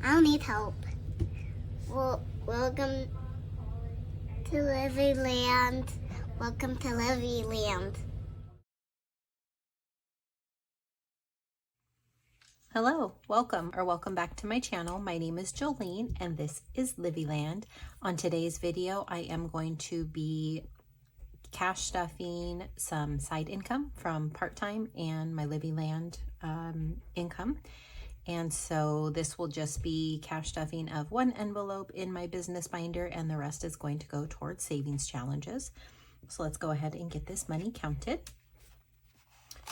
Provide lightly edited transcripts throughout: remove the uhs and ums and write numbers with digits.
I'll need help. Well, welcome to LivvyLand. Welcome to LivvyLand. Hello, welcome back to my channel. My name is Jolene and this is LivvyLand. On today's video, I am going to be cash stuffing some side income from part-time and my LivvyLand income. And so this will just be cash stuffing of one envelope in my business binder, and the rest is going to go towards savings challenges. So let's go ahead and get this money counted.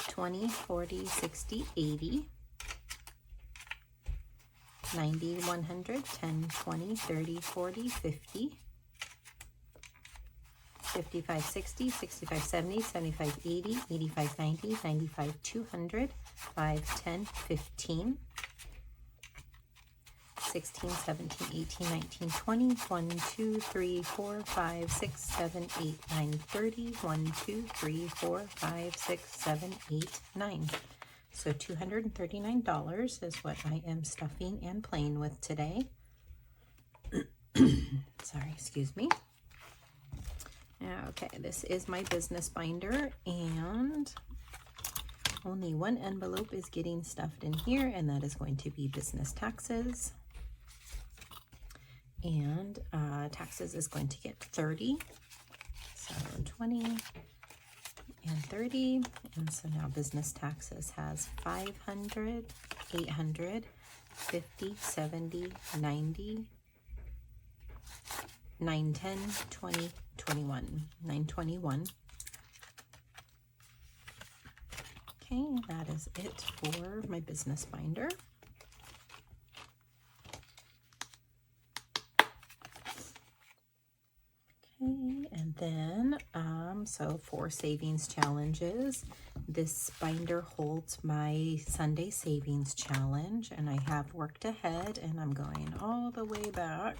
20, 40, 60, 80. 90, 100, 10, 20, 30, 40, 50, 55, 60, 65, 70, 75, 80, 85, 90, 95, 200, 5, 10, 15, 16, 17, 18, 19, 20, 1, 2, 3, 4, 5, 6, 7, 8, 9, 30, 1, 2, 3, 4, 5, 6, 7, 8, 9. So $239 is what I am stuffing and playing with today. Sorry, excuse me. Okay, this is my business binder, and only one envelope is getting stuffed in here, and that is going to be business taxes. And taxes is going to get 30. So 20. And 30, and so now business taxes has 500, 800, 50, 70, 90, 910, 20, 21, 921. Okay, that is it for my business binder. Okay, and then, so for savings challenges, this binder holds my Sunday savings challenge, and I have worked ahead, and I'm going all the way back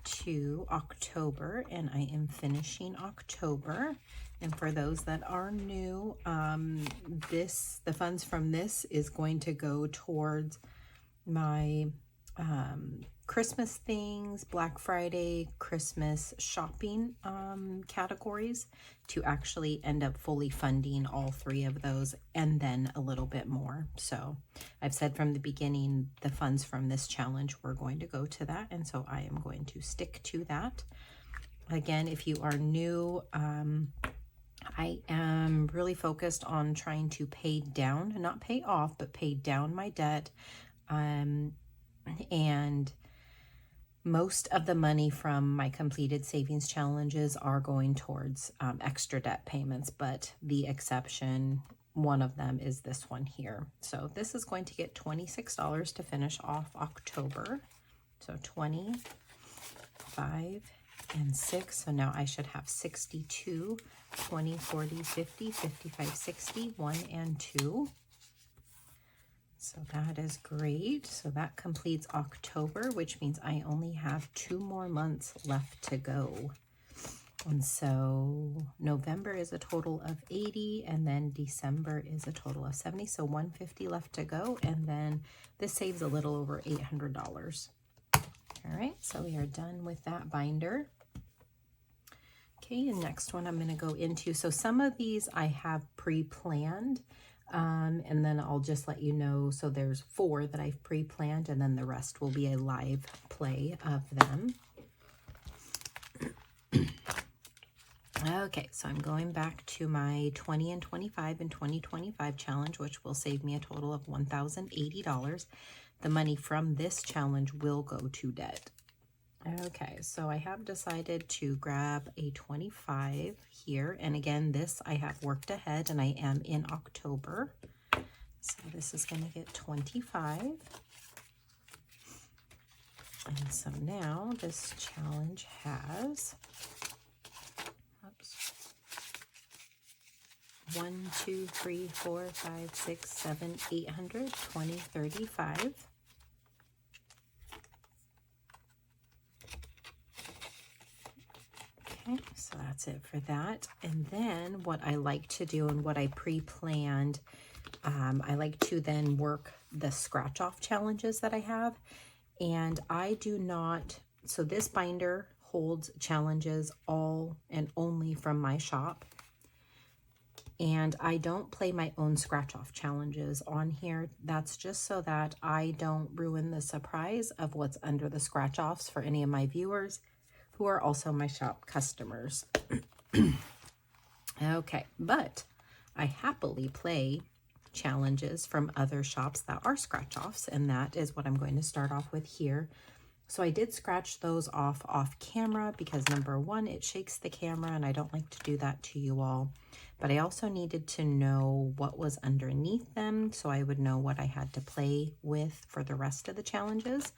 to October, and I am finishing October. And for those that are new, the funds from this is going to go towards my Christmas things, Black Friday, Christmas shopping categories, to actually end up fully funding all three of those and then a little bit more. So I've said from the beginning, the funds from this challenge were going to go to that, and so I am going to stick to that. Again, if you are new, I am really focused on trying to pay down, not pay off, but pay down my debt. And most of the money from my completed savings challenges are going towards extra debt payments, but the exception, one of them, is this one here. So this is going to get $26 to finish off October. So 20, 5, and 6. So now I should have 62, 20, 40, 50, 55, 60, 1 and 2. So that is great. So that completes October, which means I only have 2 more months left to go. And so November is a total of 80, and then December is a total of 70. So 150 left to go, and then this saves a little over $800. All right, so we are done with that binder. Okay, and next one I'm going to go into. So some of these I have pre-planned. And then I'll just let you know. So there's 4 that I've pre-planned, and then the rest will be a live play of them. Okay, so I'm going back to my 20 and 25 and 2025 challenge, which will save me a total of $1,080. The money from this challenge will go to debt. Okay, so I have decided to grab a 25 here. And again, this I have worked ahead, and I am in October. So this is going to get 25. And so now this challenge has, 1, 2, 3, 4, 5, 6, 7, 800, 20, 35. Okay, so that's it for that. And then what I like to do, and what I pre-planned I like to then work the scratch off challenges that I have. And I do not, so this binder holds challenges all and only from my shop. And I don't play my own scratch off challenges on here. That's just so that I don't ruin the surprise of what's under the scratch offs for any of my viewers who are also my shop customers. Okay, but I happily play challenges from other shops that are scratch offs, and that is what I'm going to start off with here. So I did scratch those off camera because number one, it shakes the camera and I don't like to do that to you all. But I also needed to know what was underneath them so I would know what I had to play with for the rest of the challenges.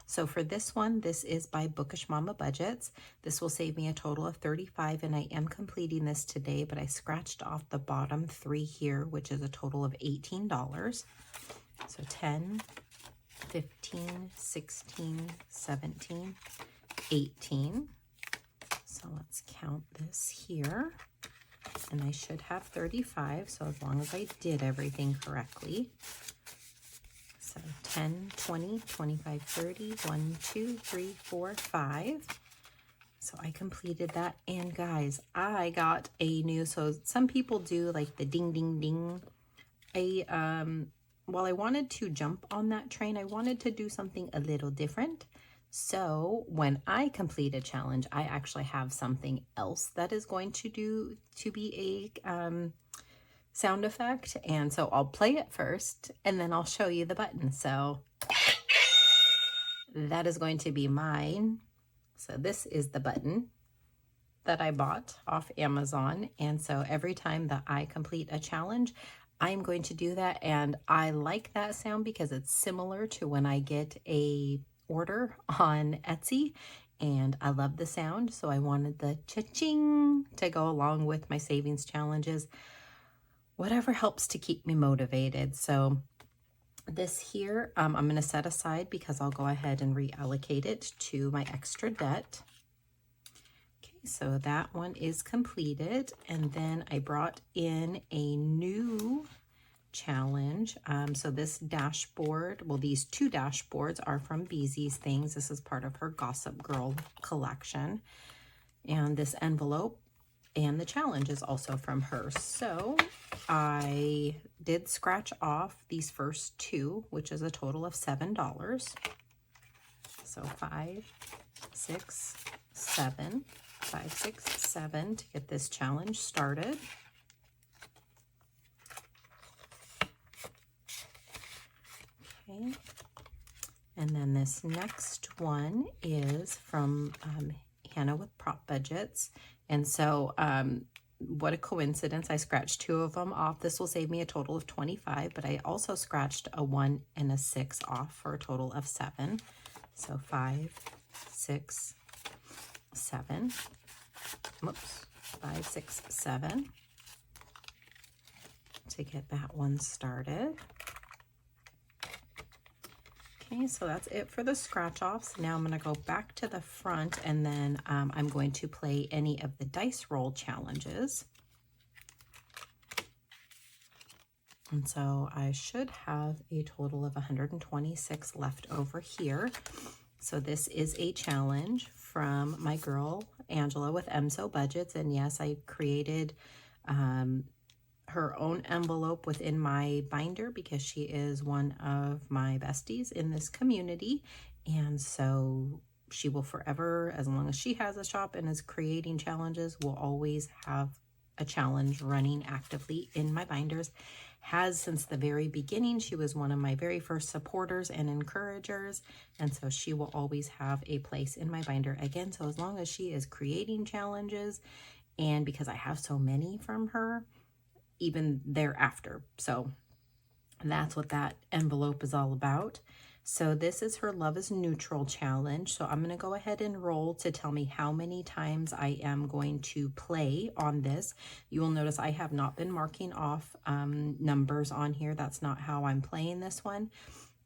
So for this one, this is by Bookish Mama Budgets. This will save me a total of $35, and I am completing this today, but I scratched off the bottom 3 here, which is a total of $18. So 10, 15, 16, 17, 18. So let's count this here. And I should have 35, so as long as I did everything correctly. So 10, 20, 25, 30, 1, 2, 3, 4, 5. So I completed that. And guys, I got a new, so some people do like the ding, ding, ding. While I wanted to jump on that train, I wanted to do something a little different. So when I complete a challenge, I actually have something else that is going to be a sound effect. And so I'll play it first and then I'll show you the button. So that is going to be mine. So this is the button that I bought off Amazon. And so every time that I complete a challenge, I'm going to do that. And I like that sound because it's similar to when I get a order on Etsy, and I love the sound. So I wanted the Cha-Ching to go along with my savings challenges. Whatever helps to keep me motivated. So this here, I'm going to set aside because I'll go ahead and reallocate it to my extra debt. Okay, so that one is completed. And then I brought in a new challenge. So this dashboard, well, these 2 dashboards are from Beezy's Things. This is part of her Gossip Girl collection. And this envelope and the challenge is also from her. So I did scratch off these first 2, which is a total of $7. So 5, 6, 7, 5, 6, 7 to get this challenge started. Okay. And then this next one is from Hannah with Prop Budgets. And so what a coincidence. I scratched 2 of them off. This will save me a total of 25, but I also scratched a 1 and a 6 off for a total of 7. So 5, 6, 7. Whoops. 5, 6, 7 to get that one started. Okay, so that's it for the scratch offs. Now I'm going to go back to the front, and then I'm going to play any of the dice roll challenges. And so I should have a total of 126 left over here. So this is a challenge from my girl Angela with Emso Budgets, and yes, I created her own envelope within my binder because she is one of my besties in this community. And so she will forever, as long as she has a shop and is creating challenges, will always have a challenge running actively in my binders. Has since the very beginning. She was one of my very first supporters and encouragers. And so she will always have a place in my binder again. So as long as she is creating challenges, and because I have so many from her, even thereafter. So that's what that envelope is all about. So this is her Love is Neutral challenge. So I'm going to go ahead and roll to tell me how many times I am going to play on this. You will notice I have not been marking off numbers on here. That's not how I'm playing this one.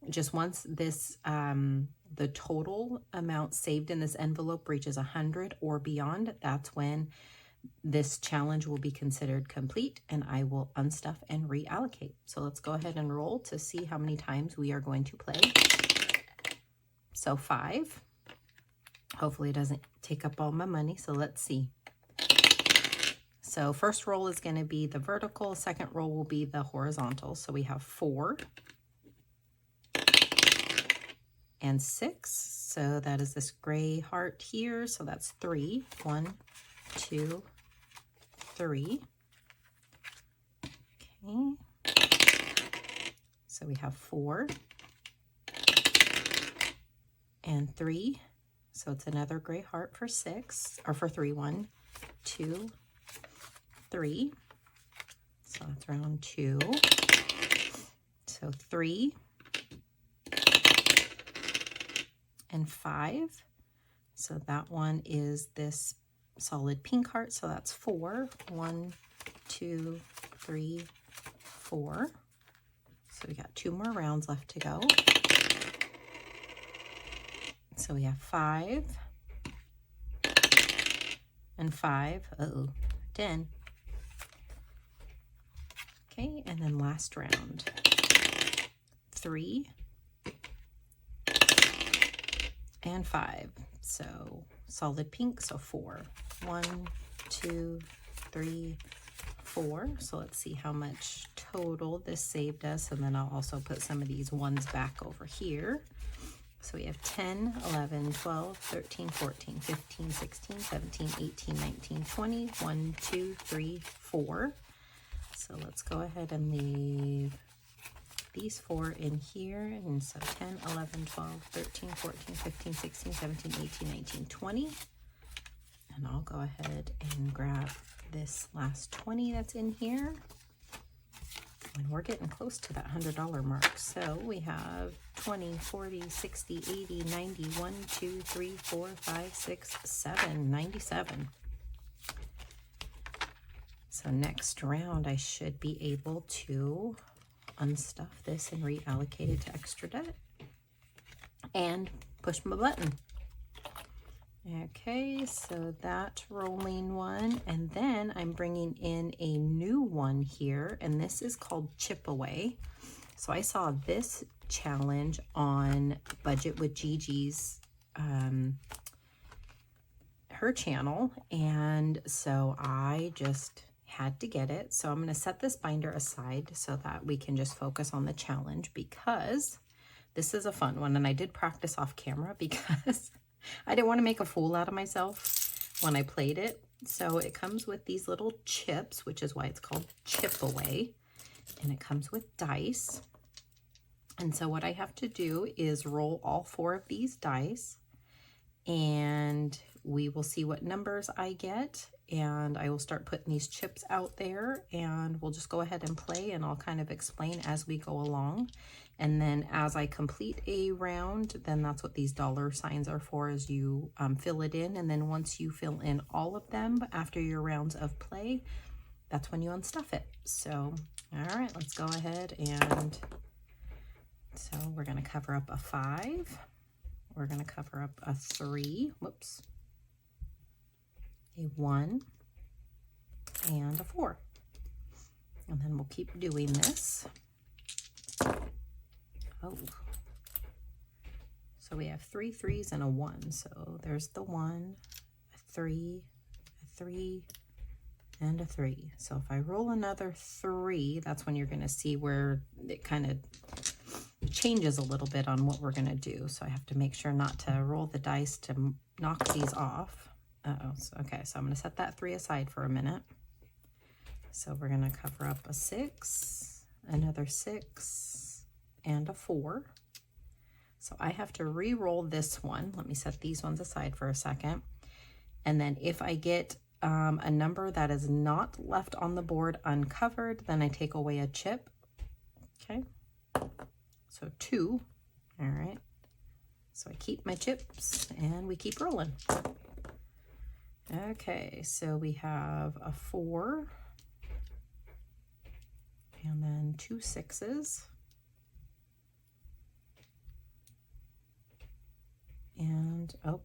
Just once this, the total amount saved in this envelope reaches 100 or beyond, that's when this challenge will be considered complete and I will unstuff and reallocate. So let's go ahead and roll to see how many times we are going to play. So 5. Hopefully it doesn't take up all my money. So let's see. So first roll is going to be the vertical. Second roll will be the horizontal. So we have 4 and 6. So that is this gray heart here. So that's 3. 1, 2, 3. Okay. So we have 4 and 3. So it's another gray heart for 6, or for 3. 1, 2, 3. So that's round 2. So 3 and 5. So that one is this solid pink heart. So that's 4. 1, 2, 3, 4. So we got 2 more rounds left to go. So we have 5 and 5. Uh-oh, 10. Okay, and then last round. 3 and 5. So solid pink, so 4. 1, 2, 3, 4. So let's see how much total this saved us, and then I'll also put some of these ones back over here. So we have 10, 11, 12, 13, 14, 15, 16, 17, 18, 19, 20, 1, 2, 3, 4. So let's go ahead and leave these 4 in here. And so 10, 11, 12, 13, 14, 15, 16, 17, 18, 19, 20. And I'll go ahead and grab this last 20 that's in here. And we're getting close to that $100 mark. So we have 20, 40, 60, 80, 90, 1, 2, 3, 4, 5, 6, 7, 97. So next round, I should be able to unstuff this and reallocate it to extra debt and push my button. Okay, so that rolling one, and then I'm bringing in a new one here, and this is called Chip Away. So I saw this challenge on Budget with Gigi's her channel, and so I just had to get it. So I'm going to set this binder aside so that we can just focus on the challenge, because this is a fun one, and I did practice off camera because I didn't want to make a fool out of myself when I played it. So it comes with these little chips, which is why it's called Chip Away, and it comes with dice. And so what I have to do is roll all 4 of these dice, and we will see what numbers I get, and I will start putting these chips out there, and we'll just go ahead and play, and I'll kind of explain as we go along. And then as I complete a round, then that's what these dollar signs are for, is you fill it in, and then once you fill in all of them after your rounds of play, that's when you unstuff it. So, all right, let's go ahead, and so we're going to cover up a 5. We're going to cover up a 3, whoops, a 1, and a 4. And then we'll keep doing this. Oh, so we have 3 3s and a 1. So there's the 1, a 3, a 3, and a 3. So if I roll another 3, that's when you're going to see where it kind of changes a little bit on what we're going to do. So I have to make sure not to roll the dice to knock these off. Uh-oh. So, okay, so I'm going to set that 3 aside for a minute. So we're going to cover up a 6, another 6, and a 4. So I have to re-roll this one. Let me set these ones aside for a second. And then if I get a number that is not left on the board uncovered, then I take away a chip. Okay. So 2. All right. So I keep my chips and we keep rolling. Okay, so we have a 4 and then 2 6s. And, oh,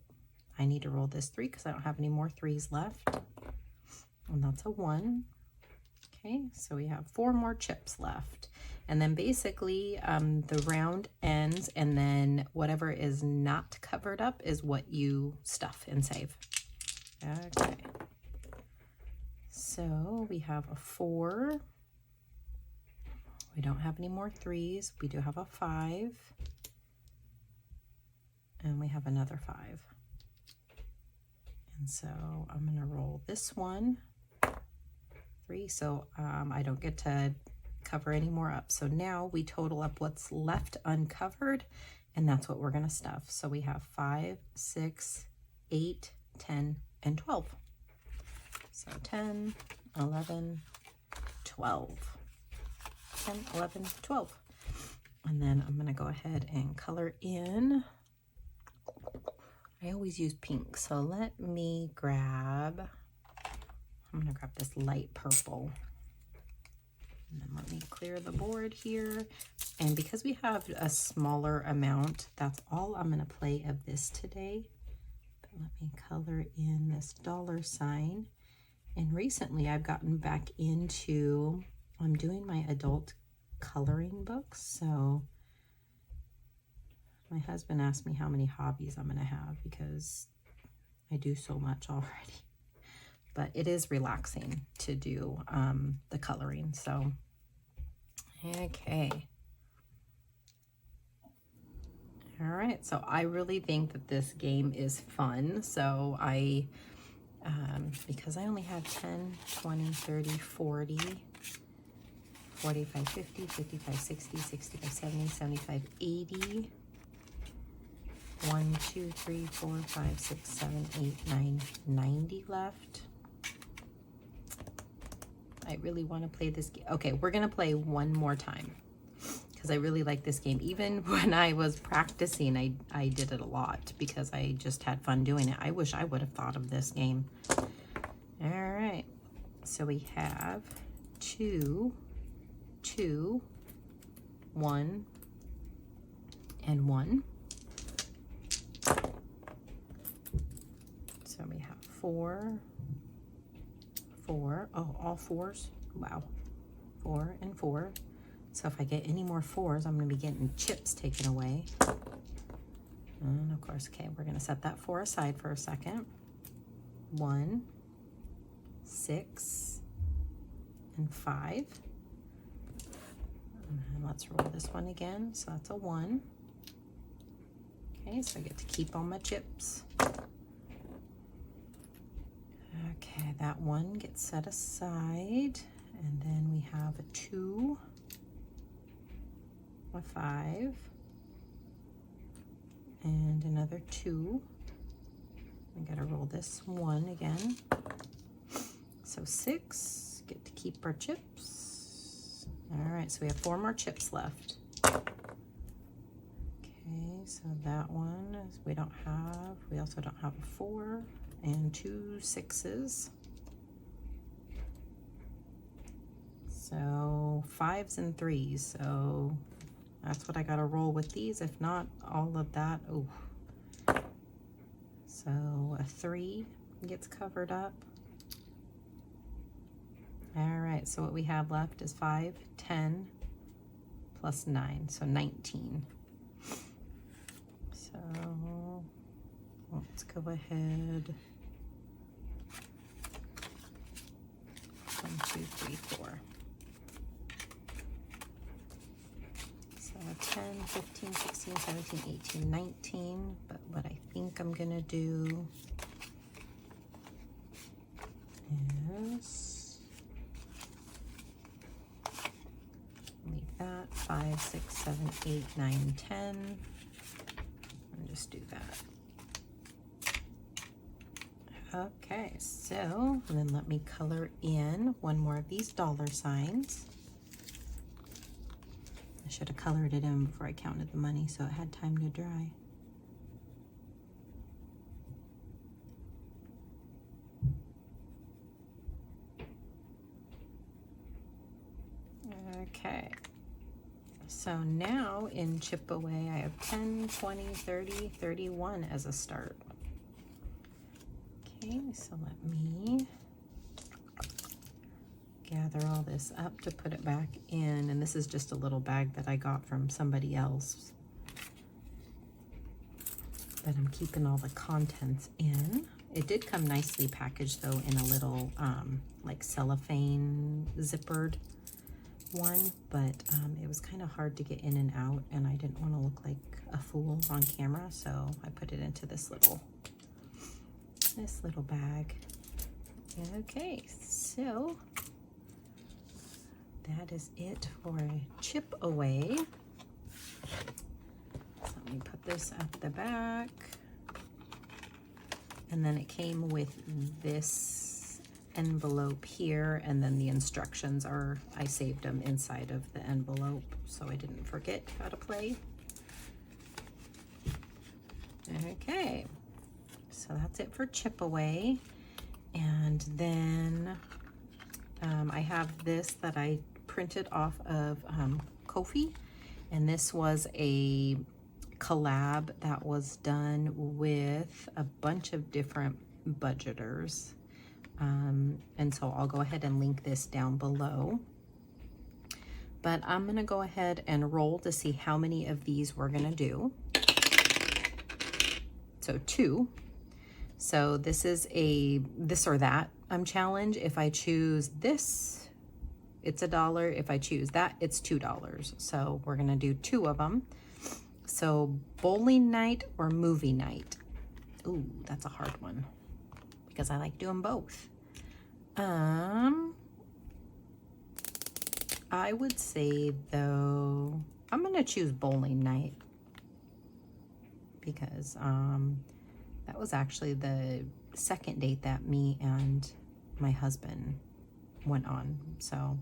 I need to roll this 3 because I don't have any more 3s left. and that's a 1. Okay, so we have 4 more chips left. And then basically the round ends, and then whatever is not covered up is what you stuff and save. Okay. So we have a 4. We don't have any more 3s. We do have a 5. And we have another 5. And so I'm going to roll this one. 3. So I don't get to cover any more up. So now we total up what's left uncovered, and that's what we're going to stuff. So we have 5, 6, 8, 10, and 12. So 10, 11, 12. 10, 11, 12. And then I'm going to go ahead and color in. I always use pink, so let me grab, I'm going to grab this light purple. And then let me clear the board here. And because we have a smaller amount, that's all I'm going to play of this today. But let me color in this $sign. And recently I've gotten back into, I'm doing my adult coloring books. So my husband asked me how many hobbies I'm going to have because I do so much already. But it is relaxing to do the coloring. So, okay. All right. So I really think that this game is fun. So because I only have 10, 20, 30, 40, 45, 50, 55, 60, 65, 70, 75, 80. 1, 2, 3, 4, 5, 6, 7, 8, 9, 90 left. I really want to play this game. Okay, we're going to play one more time because I really like this game. Even when I was practicing, I did it a lot because I just had fun doing it. I wish I would have thought of this game. All right, so we have 2, 2, 1, and 1. So we have 4, 4. Oh, all 4s. Wow. 4 and 4. So if I get any more 4s, I'm going to be getting chips taken away. And of course, okay, we're going to set that 4 aside for a second. 1, 6, and 5. And let's roll this one again. So that's a 1. Okay, so I get to keep all my chips. Okay, that 1 gets set aside, and then we have a 2, a 5, and another 2. I gotta roll this 1 again. So 6, get to keep our chips. All right, so we have 4 more chips left. Okay, so that one is, we also don't have a 4. And 2 6s. So 5s and 3s. So that's what I gotta roll with these. If not, all of that. Oh. So a 3 gets covered up. All right, so what we have left is 5, 10, plus 9, so 19. So let's go ahead. 1, 2, 3, 4. So 10, 15, 16, 17, 18, 19. But what I think I'm going to do is leave that 5, 6, 7, 8, 9, 10. And just do that. Okay, so and then let me color in one more of these $signs. I should have colored it in before I counted the money so it had time to dry. Okay, so now in chip away I have 10, 20, 30, 31 as a start. Okay, so let me gather all this up to put it back in, and this is just a little bag that I got from somebody else, but I'm keeping all the contents in. It did come nicely packaged though in a little like cellophane zippered one, but it was kind of hard to get in and out, and I didn't want to look like a fool on camera, so I put it into this little bag. Okay, so that is it for a chip away. So let me put this at the back. And then it came with this envelope here, and then the instructions are, I saved them inside of the envelope so I didn't forget how to play. Okay, so that's it for chip away. And then I have this that I printed off of KoFi, and this was a collab that was done with a bunch of different budgeters, and so I'll go ahead and link this down below. But I'm gonna go ahead and roll to see how many of these we're gonna do. So 2. So this is a this or that challenge. If I choose this, it's $1. If I choose that, it's $2. So we're gonna do 2 of them. So bowling night or movie night? Ooh, that's a hard one because I like doing both. I would say though, I'm gonna choose bowling night because that was actually the second date that me and my husband went on. So I'm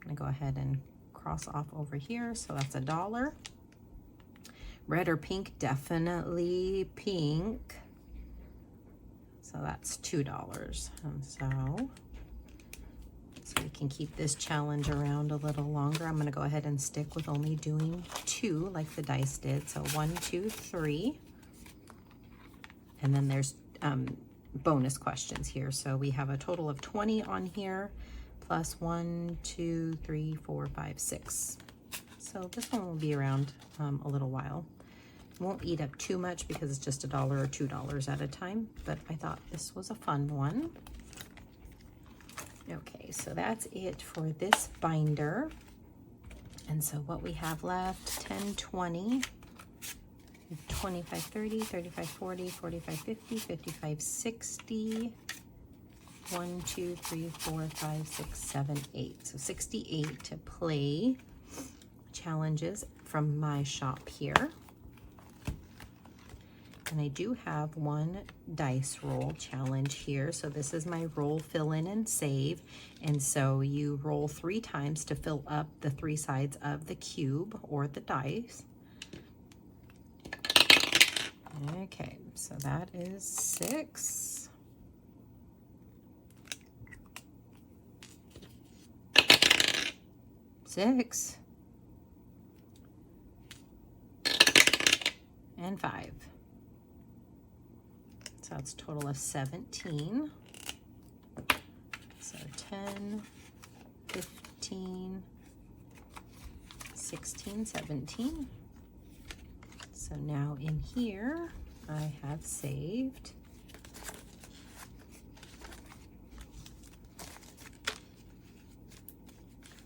gonna go ahead and cross off over here. So that's $1. Red or pink? Definitely pink. So that's $2. And so we can keep this challenge around a little longer. I'm gonna go ahead and stick with only doing 2 like the dice did. So 1, 2, 3. And then there's bonus questions here. So we have a total of 20 on here, plus 1, 2, 3, 4, 5, 6. So this one will be around a little while. Won't eat up too much because it's just $1 or $2 at a time, but I thought this was a fun one. Okay, so that's it for this binder. And so what we have left, 10, 20, 25, 30, 35, 40, 45, 50, 55, 60, 1, 2, 3, 4, 5, 6, 7, 8. So 68 to play challenges from my shop here. And I do have one dice roll challenge here. So this is my roll, fill in, and save. And so you roll 3 times to fill up the 3 sides of the cube or the dice. Okay, so that is 6. Six. And 5. So that's a total of 17. So 10, 15, 16, 17. So now in here, I have saved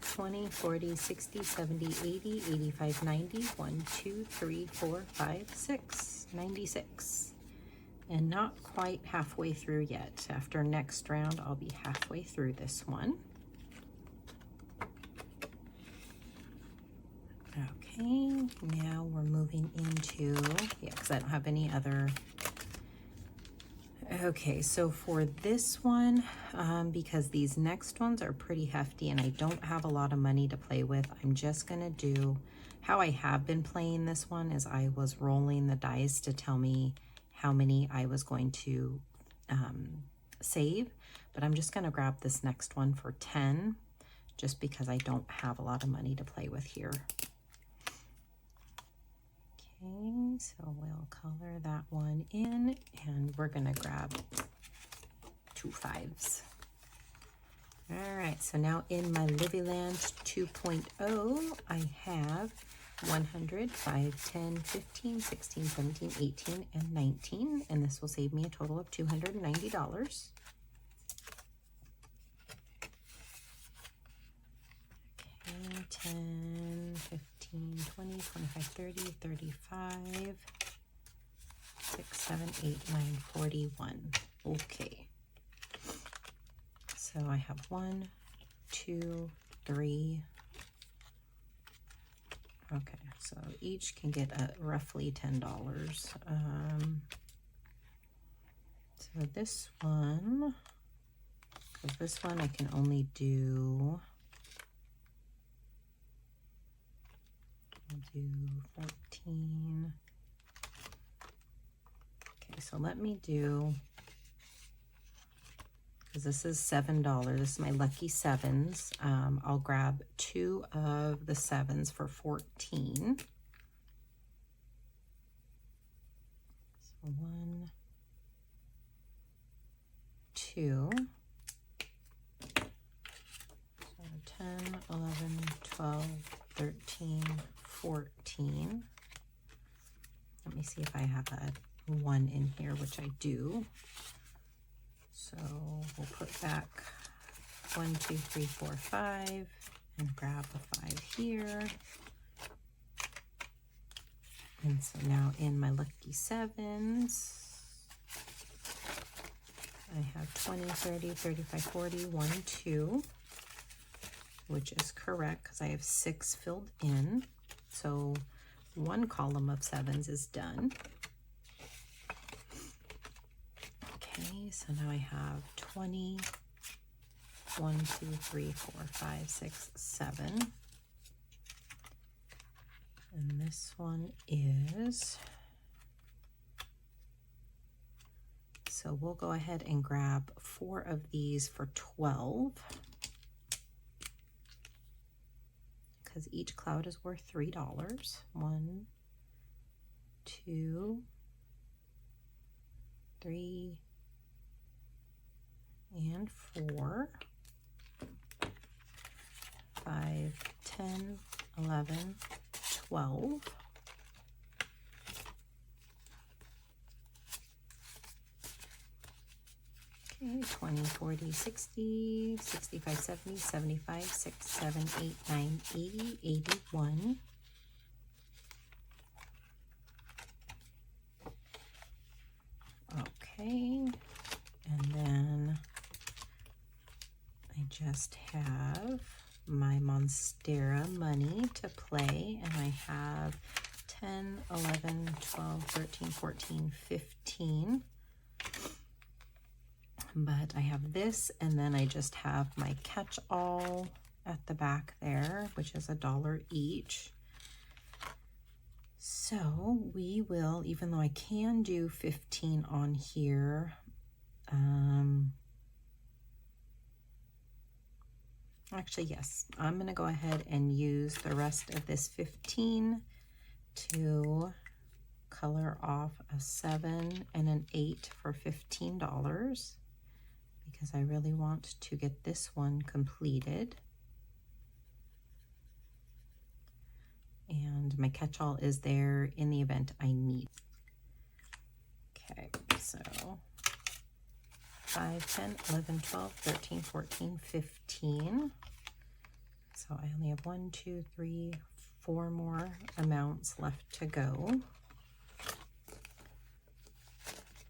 20, 40, 60, 70, 80, 85, 90, 1, 2, 3, 4, 5, 6, 96. And not quite halfway through yet. After next round, I'll be halfway through this one. Okay, now we're moving into, yeah, because I don't have any other. Okay, so for this one, because these next ones are pretty hefty and I don't have a lot of money to play with, I'm just gonna do, how I have been playing this one is I was rolling the dice to tell me how many I was going to save, but I'm just gonna grab this next one for 10, just because I don't have a lot of money to play with here. Okay, so we'll color that one in, and we're gonna grab 2 5s. All right, so now in my LivvyLand 2.0, I have 100, 5, 10, 15, 16, 17, 18, and 19, and this will save me a total of $290. Okay, 10, 15, 20, 25, 30, 35, 6, 7, 8, 9, 41. Okay. So I have 1, 2, 3. Okay, so each can get roughly $10. So this one, because this one I can only do, I'll do 14. Okay, so let me do, because this is $7. This is my lucky sevens. I'll grab 2 of the sevens for 14. So 1, 2. So 10, 11, 12, 13, 14. Let me see if I have a 1 in here, which I do. So we'll put back 1, 2, 3, 4, 5, and grab a 5 here. And so now in my lucky sevens, I have 20, 30, 35, 40, 1, 2, which is correct because I have 6 filled in. So one column of sevens is done. Okay, so now I have 20, 1, 2, 3, 4, 5, 6, 7. And this one is, so we'll go ahead and grab 4 of these for 12. Because each cloud is worth $3. 1, 2, 3, and 4, 5, 10, 11, 12. Okay, 20, 40, 60, 65, 70, 75, 6, 7, 8, 9, 80, 81. Okay, and then I just have my Monstera money to play, and I have 10, 11, 12, 13, 14, 15. But I have this, and then I just have my catch-all at the back there, which is $1 each. So we will, even though I can do 15 on here, actually, yes, I'm going to go ahead and use the rest of this 15 to color off a 7 and an 8 for $15 because I really want to get this one completed. And my catch-all is there in the event I need. Okay, so 5, 10, 11, 12, 13, 14, 15. So I only have 1, 2, 3, 4 more amounts left to go.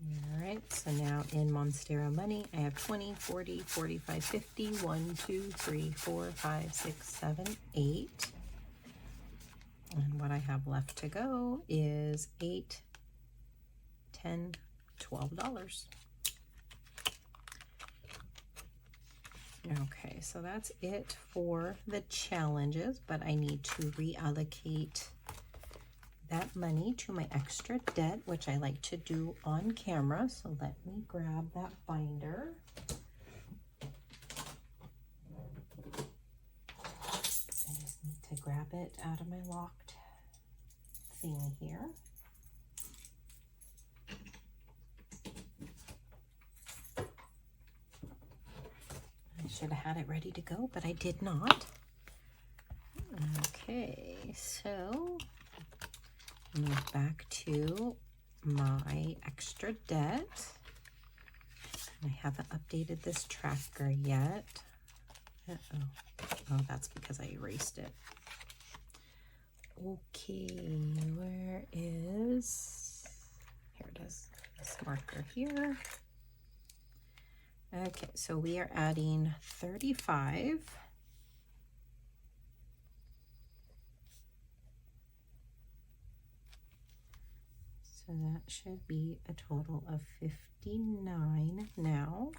All right, so now in Monstera money, I have 20, 40, 45, 50, 1, 2, 3, 4, 5, 6, 7, 8. And what I have left to go is 8, 10, $12. Okay, so that's it for the challenges, but I need to reallocate that money to my extra debt, which I like to do on camera. So let me grab that binder. I just need to grab it out of my locked thing here. I should have had it ready to go, but I did not. Okay, so move back to my extra debt. I haven't updated this tracker yet. Oh, that's because I erased it. Okay, where is, here it is, this marker here. Okay, so we are adding 35. So that should be a total of 59 now.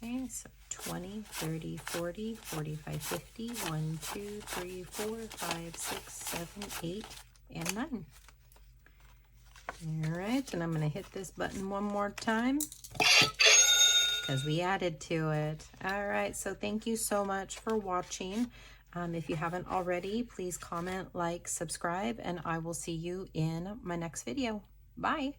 Okay, so 20, 30, 40, 45, 50, 1, 2, 3, 4, 5, 6, 7, 8, and 9. All right, and I'm going to hit this button one more time because we added to it. All right, so thank you so much for watching. If you haven't already, please comment, like, subscribe, and I will see you in my next video. Bye.